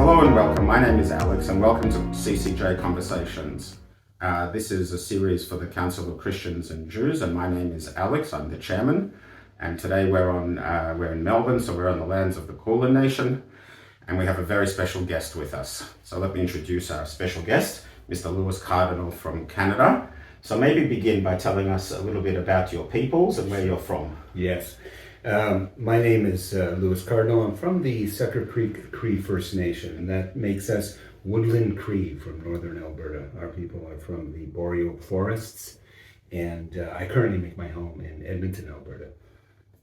Hello and welcome. My name is Alex and welcome to CCJ Conversations. This is a series for the Council of Christians and Jews, and my name is Alex. I'm the chairman, and today we're in Melbourne, so we're on the lands of the Kulin Nation, and we have a very special guest with us. So let me introduce our special guest, Mr. Cardinal from Canada. So maybe begin by telling us a little bit about your peoples and where you're from. Yes. My name is Cardinal. I'm from the Sucker Creek Cree First Nation, and that makes us Woodland Cree from northern Alberta. Our people are from the boreal forests, and I currently make my home in Edmonton, Alberta.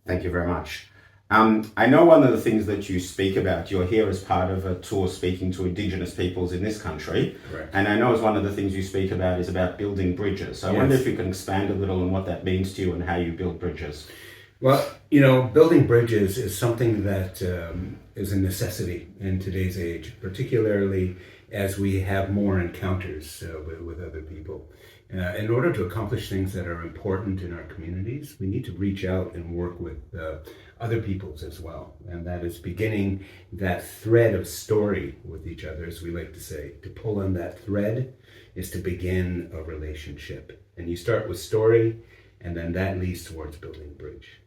Thank you very much. I know one of the things that you speak about, you're here as part of a tour speaking to Indigenous peoples in this country. Correct. And I know as one of the things you speak about is about building bridges. So I wonder if you can expand a little on what that means to you and how you build bridges. Well, building bridges is something that is a necessity in today's age, particularly as we have more encounters with other people. In order to accomplish things that are important in our communities, we need to reach out and work with other peoples as well. And that is beginning that thread of story with each other, as we like to say. To pull on that thread is to begin a relationship. And you start with story, and then that leads towards building a bridge.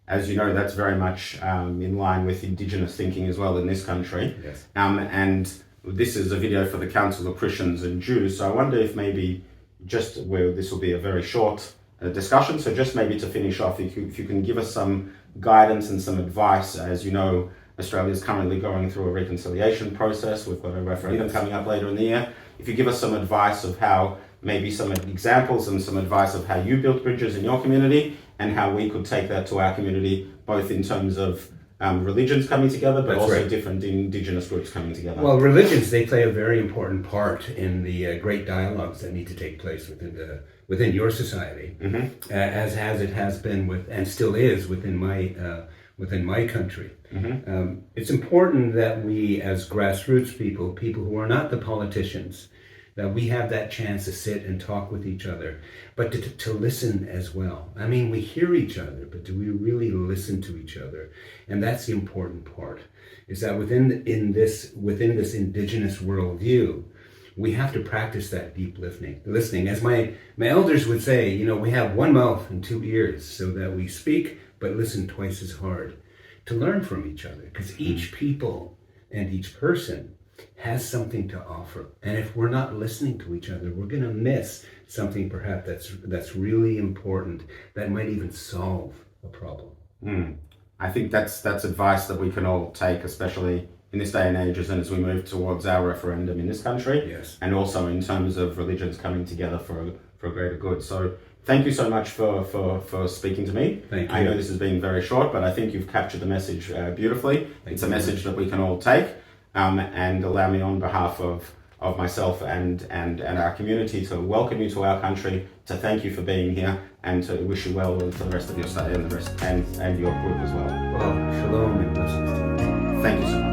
As you know, that's very much in line with Indigenous thinking as well in this country. Yes. And this is a video for the Council of Christians and Jews. So I wonder if maybe this will be a very short discussion. So just maybe to finish off, if you can give us some guidance and some advice. As you know, Australia is currently going through a reconciliation process. We've got a referendum coming up later in the year. If you give us some advice of how, maybe some examples and some advice of how you built bridges in your community and how we could take that to our community, both in terms of religions coming together, but also different Indigenous groups coming together. Well, religions, they play a very important part in the great dialogues that need to take place within your society, as it has been with and still is within my country. It's important that we, as grassroots people who are not the politicians, that we have that chance to sit and talk with each other, but to listen as well. I mean, we hear each other, but do we really listen to each other? And that's the important part, is that within this Indigenous worldview, we have to practice that deep listening. As my elders would say, we have one mouth and two ears, so that we speak, but listen twice as hard to learn from each other, because each people and each person has something to offer. And if we're not listening to each other, we're going to miss something perhaps that's really important, that might even solve a problem. I think that's advice that we can all take, especially in this day and age, and as we move towards our referendum in this country. Yes. And also in terms of religions coming together for a greater good. So thank you so much for speaking to me. Thank you. I know this has been very short, but I think you've captured the message beautifully. It's a message that we can all take. And allow me on behalf of myself and our community to welcome you to our country, to thank you for being here, and to wish you well for the rest of your stay and your group as well. Well, shalom and blessings to you. Thank you so much.